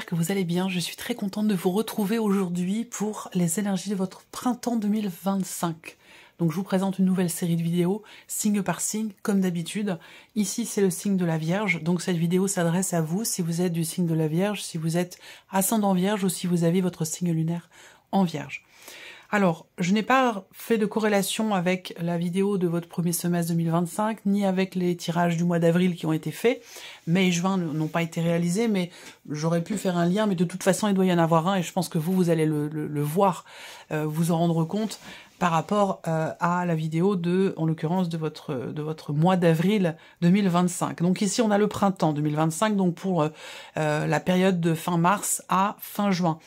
que vous allez bien. Je suis très contente de vous retrouver aujourd'hui pour les énergies de votre printemps 2025. Donc je vous présente une nouvelle série de vidéos, signe par signe, comme d'habitude. Ici, c'est le signe de la Vierge. Donc cette vidéo s'adresse à vous si vous êtes du signe de la Vierge, si vous êtes ascendant Vierge ou si vous avez votre signe lunaire en Vierge. Alors, je n'ai pas fait de corrélation avec la vidéo de votre premier semestre 2025, ni avec les tirages du mois d'avril qui ont été faits. Mai et juin n'ont pas été réalisés, mais j'aurais pu faire un lien, mais de toute façon, il doit y en avoir un, et je pense que vous allez le voir, vous en rendre compte par rapport à la vidéo en l'occurrence, de votre mois d'avril 2025. Donc ici, on a le printemps 2025, donc pour la période de fin mars à fin juin.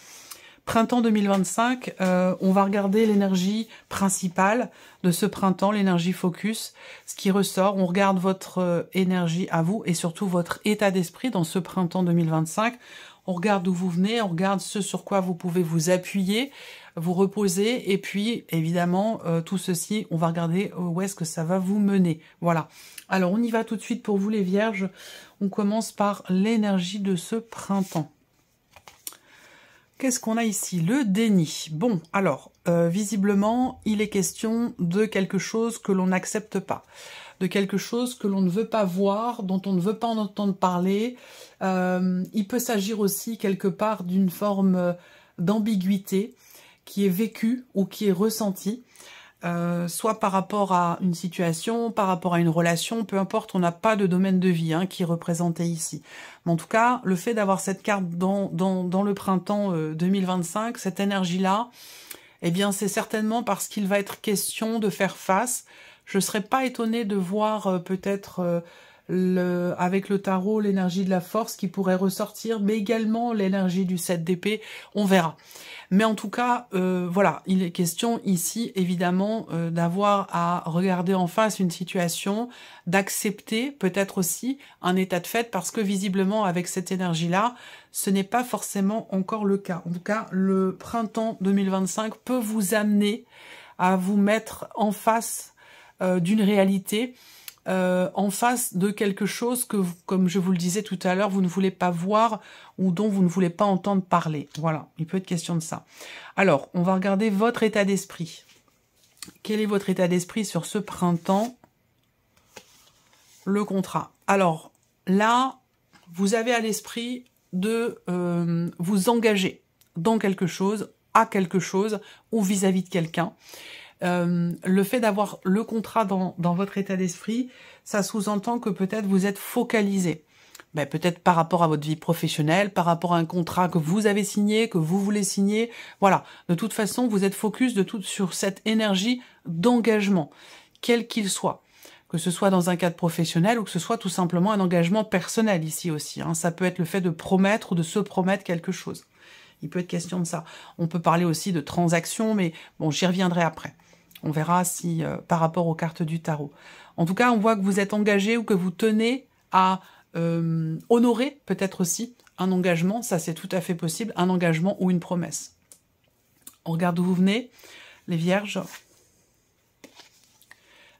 Printemps 2025, on va regarder l'énergie principale de ce printemps, l'énergie focus, ce qui ressort. On regarde votre énergie à vous et surtout votre état d'esprit dans ce printemps 2025. On regarde d'où vous venez, on regarde ce sur quoi vous pouvez vous appuyer, vous reposer, et puis évidemment tout ceci, on va regarder où est-ce que ça va vous mener. Voilà. Alors on y va tout de suite pour vous les Vierges. On commence par l'énergie de ce printemps. Qu'est-ce qu'on a ici? Le déni. Bon, alors, visiblement, il est question de quelque chose que l'on n'accepte pas, de quelque chose que l'on ne veut pas voir, dont on ne veut pas en entendre parler. Il peut s'agir aussi quelque part d'une forme d'ambiguïté qui est vécue ou qui est ressentie, soit par rapport à une situation, par rapport à une relation, peu importe, on n'a pas de domaine de vie qui est représenté ici. Mais en tout cas, le fait d'avoir cette carte dans le printemps 2025, cette énergie-là, eh bien c'est certainement parce qu'il va être question de faire face. Je ne serais pas étonnée de voir peut-être avec le tarot l'énergie de la force qui pourrait ressortir, mais également l'énergie du 7 d'épée, on verra. Mais en tout cas, voilà, il est question ici, évidemment, d'avoir à regarder en face une situation, d'accepter peut-être aussi un état de fait, parce que visiblement, avec cette énergie-là, ce n'est pas forcément encore le cas. En tout cas, le printemps 2025 peut vous amener à vous mettre en face d'une réalité, en face de quelque chose que, comme je vous le disais tout à l'heure, vous ne voulez pas voir ou dont vous ne voulez pas entendre parler. Voilà, il peut être question de ça. Alors, on va regarder votre état d'esprit. Quel est votre état d'esprit sur ce printemps? Le contrat. Alors, là, vous avez à l'esprit de vous engager dans quelque chose, à quelque chose, ou vis-à-vis de quelqu'un. Le fait d'avoir le contrat dans votre état d'esprit, ça sous-entend que peut-être vous êtes focalisé. Ben, peut-être par rapport à votre vie professionnelle, par rapport à un contrat que vous avez signé, que vous voulez signer. Voilà. De toute façon, vous êtes focus sur cette énergie d'engagement, quel qu'il soit. Que ce soit dans un cadre professionnel ou que ce soit tout simplement un engagement personnel ici aussi. Ça peut être le fait de promettre ou de se promettre quelque chose. Il peut être question de ça. On peut parler aussi de transactions, mais bon, j'y reviendrai après. On verra si par rapport aux cartes du tarot. En tout cas, on voit que vous êtes engagé ou que vous tenez à honorer peut-être aussi un engagement. Ça, c'est tout à fait possible, un engagement ou une promesse. On regarde d'où vous venez, les Vierges.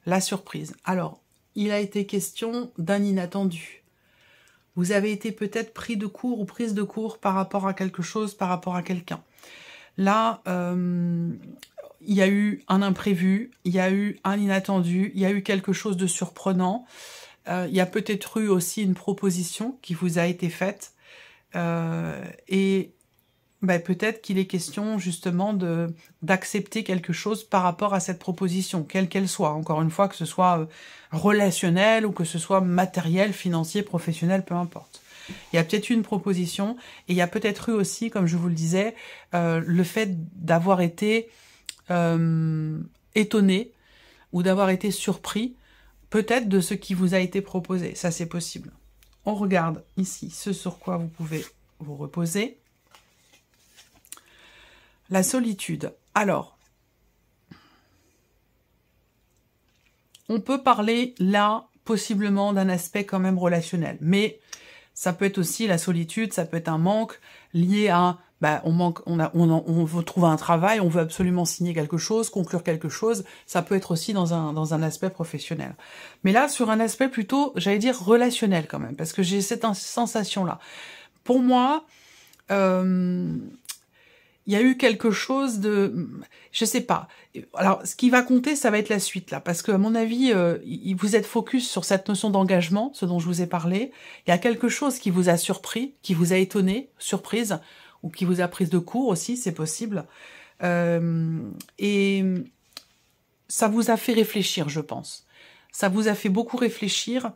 La surprise. Alors, il a été question d'un inattendu. Vous avez été peut-être pris de court ou prise de court par rapport à quelque chose, par rapport à quelqu'un. Là, il y a eu un imprévu, il y a eu un inattendu, il y a eu quelque chose de surprenant. Il y a peut-être eu aussi une proposition qui vous a été faite. Et ben, peut-être qu'il est question justement d'accepter quelque chose par rapport à cette proposition, quelle qu'elle soit. Encore une fois, que ce soit relationnel ou que ce soit matériel, financier, professionnel, peu importe. Il y a peut-être eu une proposition et il y a peut-être eu aussi, comme je vous le disais, le fait d'avoir été étonné ou d'avoir été surpris peut-être de ce qui vous a été proposé. Ça, c'est possible. On regarde ici ce sur quoi vous pouvez vous reposer. La solitude. Alors, on peut parler là possiblement d'un aspect quand même relationnel, mais ça peut être aussi la solitude, ça peut être un manque lié à on veut trouver un travail, on veut absolument signer quelque chose, conclure quelque chose, ça peut être aussi dans un aspect professionnel. Mais là, sur un aspect plutôt, j'allais dire relationnel quand même, parce que j'ai cette sensation-là. Pour moi, il y a eu quelque chose de... Je sais pas. Alors, ce qui va compter, ça va être la suite, là. Parce que, à mon avis, vous êtes focus sur cette notion d'engagement, ce dont je vous ai parlé. Il y a quelque chose qui vous a surpris, qui vous a étonné, surprise, ou qui vous a prise de court aussi, c'est possible. Et ça vous a fait réfléchir, je pense. Ça vous a fait beaucoup réfléchir.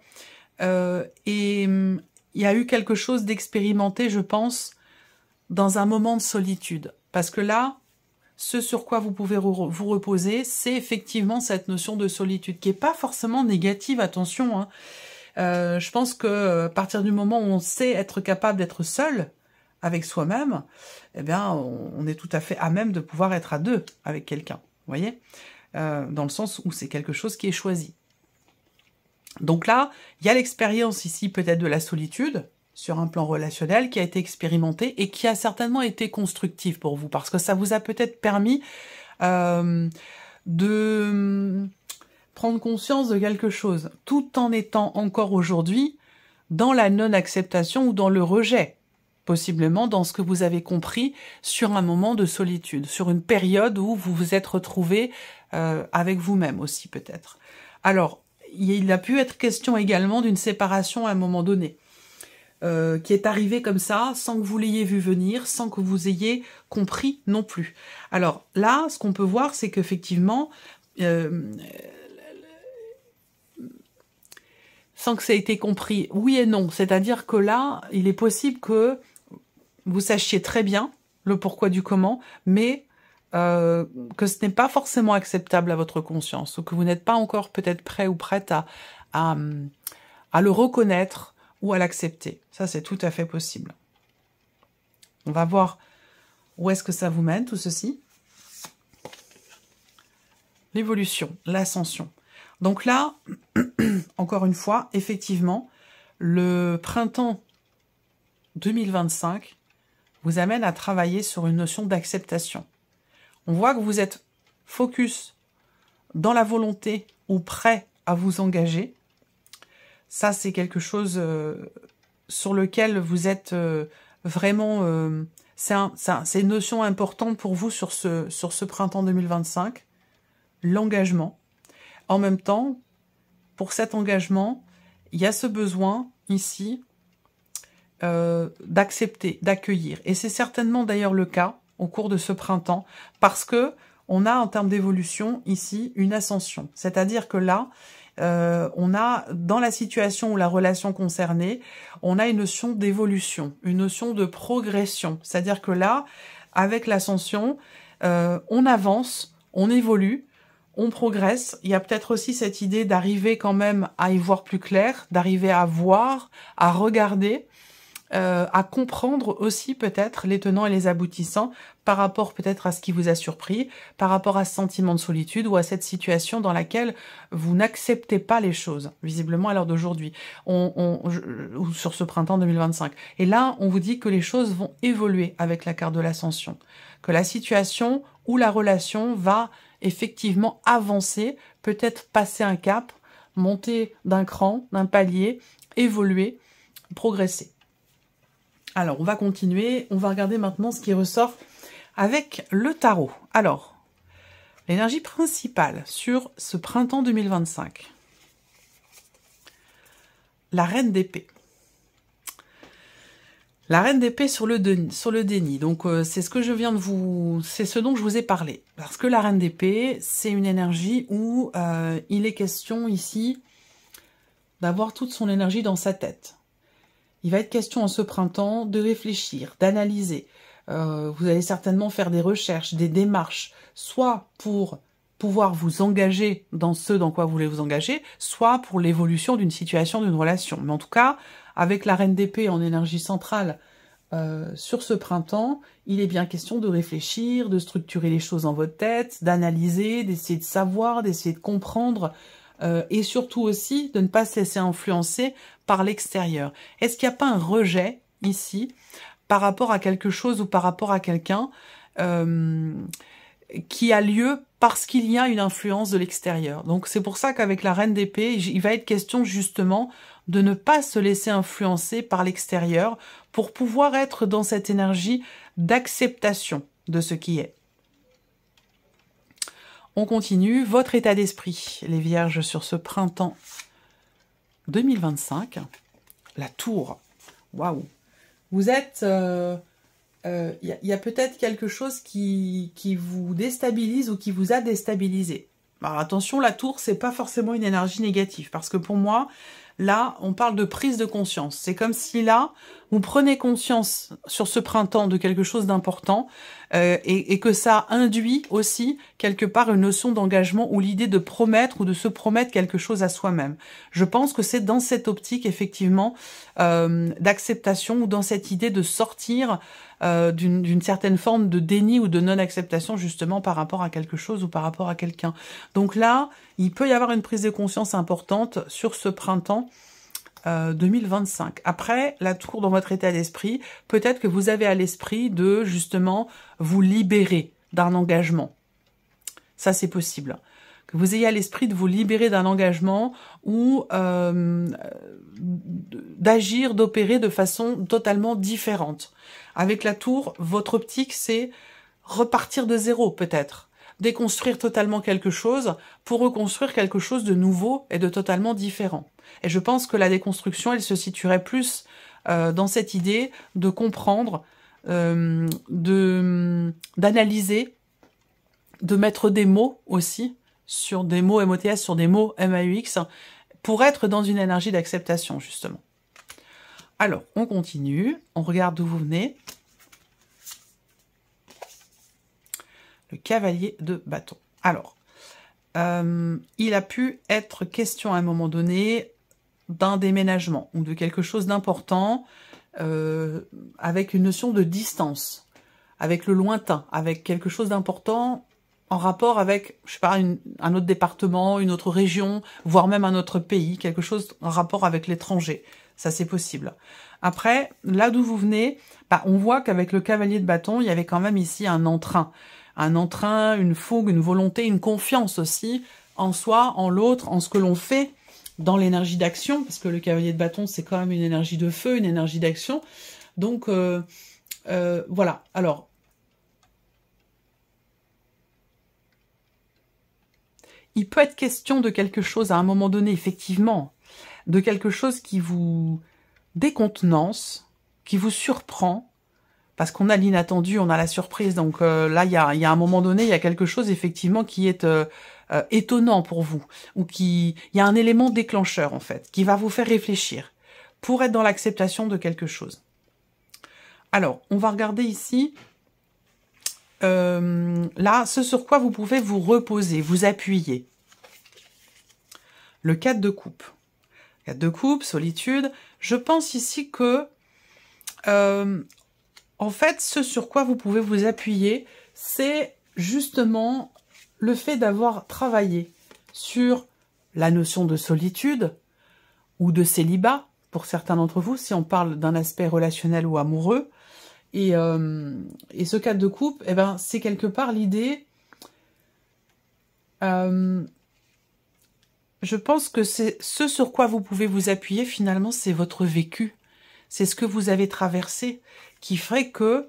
Et il y a eu quelque chose d'expérimenté, je pense, dans un moment de solitude. Parce que là, ce sur quoi vous pouvez vous reposer, c'est effectivement cette notion de solitude, qui n'est pas forcément négative, attention. Hein. Je pense que à partir du moment où on sait être capable d'être seul avec soi-même, eh bien, on est tout à fait à même de pouvoir être à deux avec quelqu'un. Vous voyez, dans le sens où c'est quelque chose qui est choisi. Donc là, il y a l'expérience ici peut-être de la solitude, sur un plan relationnel, qui a été expérimenté et qui a certainement été constructif pour vous, parce que ça vous a peut-être permis de prendre conscience de quelque chose, tout en étant encore aujourd'hui dans la non-acceptation ou dans le rejet, possiblement dans ce que vous avez compris sur un moment de solitude, sur une période où vous vous êtes retrouvé avec vous-même aussi peut-être. Alors, il a pu être question également d'une séparation à un moment donné, qui est arrivée comme ça, sans que vous l'ayez vu venir, sans que vous ayez compris non plus. Alors là, ce qu'on peut voir, c'est qu'effectivement, sans que ça ait été compris, oui et non. C'est-à-dire que là, il est possible que vous sachiez très bien le pourquoi du comment, mais que ce n'est pas forcément acceptable à votre conscience, ou que vous n'êtes pas encore peut-être prêt ou prête à le reconnaître ou à l'accepter. Ça, c'est tout à fait possible. On va voir où est-ce que ça vous mène, tout ceci. L'évolution, l'ascension. Donc là, encore une fois, effectivement, le printemps 2025 vous amène à travailler sur une notion d'acceptation. On voit que vous êtes focus dans la volonté ou prêt à vous engager. Ça, c'est quelque chose sur lequel vous êtes vraiment... c'est une notion importante pour vous sur ce printemps 2025, l'engagement. En même temps, pour cet engagement, il y a ce besoin ici d'accepter, d'accueillir. Et c'est certainement d'ailleurs le cas au cours de ce printemps, parce que on a en termes d'évolution ici une ascension. C'est-à-dire que là, on a, dans la situation ou la relation concernée, on a une notion d'évolution, une notion de progression. C'est-à-dire que là, avec l'ascension, on avance, on évolue, on progresse. Il y a peut-être aussi cette idée d'arriver quand même à y voir plus clair, d'arriver à voir, à regarder, à comprendre aussi peut-être les tenants et les aboutissants par rapport peut-être à ce qui vous a surpris, par rapport à ce sentiment de solitude ou à cette situation dans laquelle vous n'acceptez pas les choses, visiblement à l'heure d'aujourd'hui, ou sur ce printemps 2025. Et là, on vous dit que les choses vont évoluer avec la carte de l'ascension, que la situation ou la relation va effectivement avancer, peut-être passer un cap, monter d'un cran, d'un palier, évoluer, progresser. Alors, on va continuer. On va regarder maintenant ce qui ressort avec le tarot. Alors, l'énergie principale sur ce printemps 2025. La reine d'épée. La reine d'épée sur le déni. Donc, c'est ce que je viens de vous... C'est ce dont je vous ai parlé. Parce que la reine d'épée, c'est une énergie où il est question ici d'avoir toute son énergie dans sa tête. Il va être question en ce printemps de réfléchir, d'analyser. Vous allez certainement faire des recherches, des démarches, soit pour pouvoir vous engager dans ce dans quoi vous voulez vous engager, soit pour l'évolution d'une situation, d'une relation. Mais en tout cas, avec la reine d'épée en énergie centrale sur ce printemps, il est bien question de réfléchir, de structurer les choses dans votre tête, d'analyser, d'essayer de savoir, d'essayer de comprendre, et surtout aussi de ne pas se laisser influencer par l'extérieur. Est-ce qu'il n'y a pas un rejet ici par rapport à quelque chose ou par rapport à quelqu'un qui a lieu parce qu'il y a une influence de l'extérieur? Donc c'est pour ça qu'avec la reine d'épée, il va être question justement de ne pas se laisser influencer par l'extérieur pour pouvoir être dans cette énergie d'acceptation de ce qui est. On continue. Votre état d'esprit, les Vierges, sur ce printemps 2025. La tour. Waouh. Vous êtes... y a peut-être quelque chose qui vous déstabilise ou qui vous a déstabilisé. Alors attention, la tour, c'est pas forcément une énergie négative, parce que pour moi, là, on parle de prise de conscience. C'est comme si là, vous prenez conscience sur ce printemps de quelque chose d'important et que ça induit aussi quelque part une notion d'engagement ou l'idée de promettre ou de se promettre quelque chose à soi-même. Je pense que c'est dans cette optique, effectivement, d'acceptation ou dans cette idée de sortir d'une certaine forme de déni ou de non-acceptation justement par rapport à quelque chose ou par rapport à quelqu'un. Donc là, il peut y avoir une prise de conscience importante sur ce printemps 2025. Après, la tour dans votre état d'esprit, peut-être que vous avez à l'esprit de justement vous libérer d'un engagement. Ça, c'est possible. Que vous ayez à l'esprit de vous libérer d'un engagement ou d'agir, d'opérer de façon totalement différente. Avec la tour, votre optique, c'est repartir de zéro, peut-être. Déconstruire totalement quelque chose pour reconstruire quelque chose de nouveau et de totalement différent. Et je pense que la déconstruction, elle se situerait plus dans cette idée de comprendre, d'analyser, de mettre des mots aussi, sur des mots MOTS, sur des mots MAUX, pour être dans une énergie d'acceptation, justement. Alors, on continue, on regarde d'où vous venez. Le cavalier de bâton. Alors, il a pu être question à un moment donné d'un déménagement ou de quelque chose d'important avec une notion de distance, avec le lointain, avec quelque chose d'important en rapport avec, je sais pas, un autre département, une autre région, voire même un autre pays, quelque chose en rapport avec l'étranger. Ça, c'est possible. Après, là d'où vous venez, bah, on voit qu'avec le cavalier de bâton, il y avait quand même ici un entrain. Un entrain, une fougue, une volonté, une confiance aussi en soi, en l'autre, en ce que l'on fait dans l'énergie d'action, parce que le cavalier de bâton, c'est quand même une énergie de feu, une énergie d'action. Donc, voilà. Alors, il peut être question de quelque chose à un moment donné, effectivement, de quelque chose qui vous décontenance, qui vous surprend, parce qu'on a l'inattendu, on a la surprise. Donc là, il y a un moment donné, il y a quelque chose effectivement qui est étonnant pour vous, ou il y a un élément déclencheur en fait, qui va vous faire réfléchir pour être dans l'acceptation de quelque chose. Alors, on va regarder ici, là, ce sur quoi vous pouvez vous reposer, vous appuyer. Le 4 de coupe. 4 de coupe, solitude. Je pense ici que, en fait, ce sur quoi vous pouvez vous appuyer, c'est justement le fait d'avoir travaillé sur la notion de solitude ou de célibat, pour certains d'entre vous, si on parle d'un aspect relationnel ou amoureux. Et ce 4 de coupe, eh ben, c'est quelque part l'idée... je pense que c'est ce sur quoi vous pouvez vous appuyer, finalement, c'est votre vécu. C'est ce que vous avez traversé qui ferait que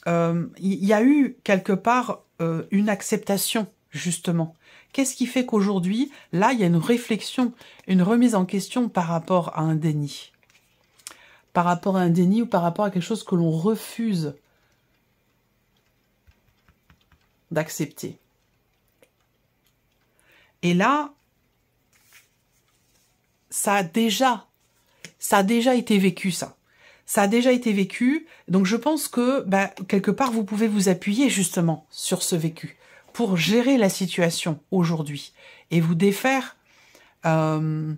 il y a eu quelque part une acceptation, justement. Qu'est-ce qui fait qu'aujourd'hui, là, il y a une réflexion, une remise en question par rapport à un déni. Par rapport à un déni ou par rapport à quelque chose que l'on refuse d'accepter. Et là, ça a déjà été vécu, ça. Ça a déjà été vécu, donc je pense que, bah, quelque part, vous pouvez vous appuyer justement sur ce vécu pour gérer la situation aujourd'hui et vous défaire de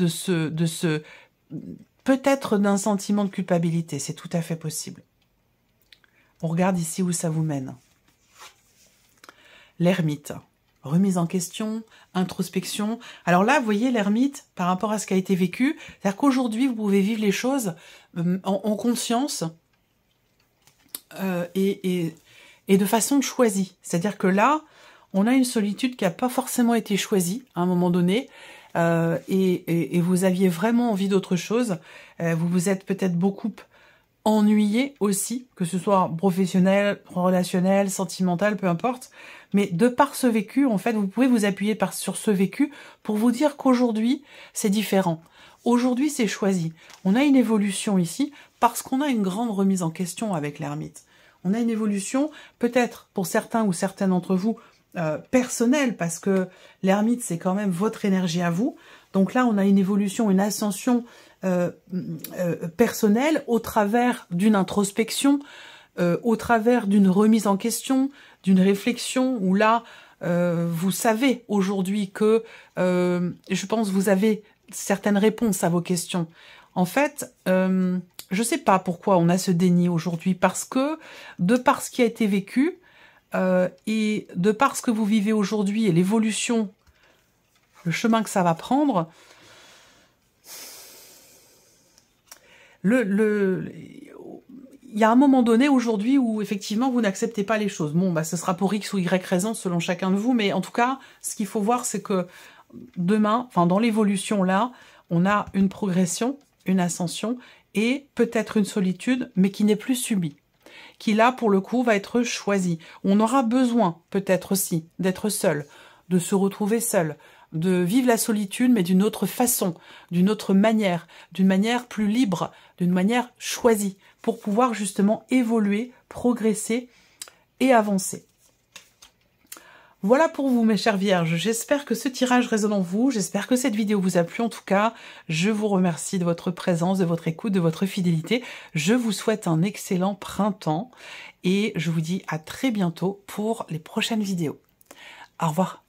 ce peut-être d'un sentiment de culpabilité. C'est tout à fait possible. On regarde ici où ça vous mène. L'ermite. Remise en question, introspection. Alors là, vous voyez, l'ermite, par rapport à ce qui a été vécu, c'est-à-dire qu'aujourd'hui, vous pouvez vivre les choses en conscience et de façon choisie. C'est-à-dire que là, on a une solitude qui n'a pas forcément été choisie à un moment donné, et vous aviez vraiment envie d'autre chose. Vous vous êtes peut-être beaucoup ennuyé aussi, que ce soit professionnel, relationnel, sentimental, peu importe. Mais de par ce vécu, en fait, vous pouvez vous appuyer sur ce vécu pour vous dire qu'aujourd'hui, c'est différent. Aujourd'hui, c'est choisi. On a une évolution ici parce qu'on a une grande remise en question avec l'ermite. On a une évolution, peut-être pour certains ou certaines d'entre vous, personnelle, parce que l'ermite, c'est quand même votre énergie à vous. Donc là, on a une évolution, une ascension personnelle au travers d'une introspection, au travers d'une remise en question, d'une réflexion, où là, vous savez aujourd'hui que, je pense, vous avez certaines réponses à vos questions. En fait, je sais pas pourquoi on a ce déni aujourd'hui, parce que, de par ce qui a été vécu, et de par ce que vous vivez aujourd'hui et l'évolution, le chemin que ça va prendre, il y a un moment donné aujourd'hui où effectivement vous n'acceptez pas les choses. Bon, bah ce sera pour X ou Y raison selon chacun de vous, mais en tout cas, ce qu'il faut voir, c'est que demain, enfin dans l'évolution là, on a une progression, une ascension et peut-être une solitude, mais qui n'est plus subie, qui là pour le coup va être choisie. On aura besoin peut-être aussi d'être seul, de se retrouver seul, de vivre la solitude, mais d'une autre façon, d'une autre manière, d'une manière plus libre, d'une manière choisie, pour pouvoir justement évoluer, progresser et avancer. Voilà pour vous, mes chères vierges. J'espère que ce tirage résonne en vous. J'espère que cette vidéo vous a plu. En tout cas, je vous remercie de votre présence, de votre écoute, de votre fidélité. Je vous souhaite un excellent printemps et je vous dis à très bientôt pour les prochaines vidéos. Au revoir.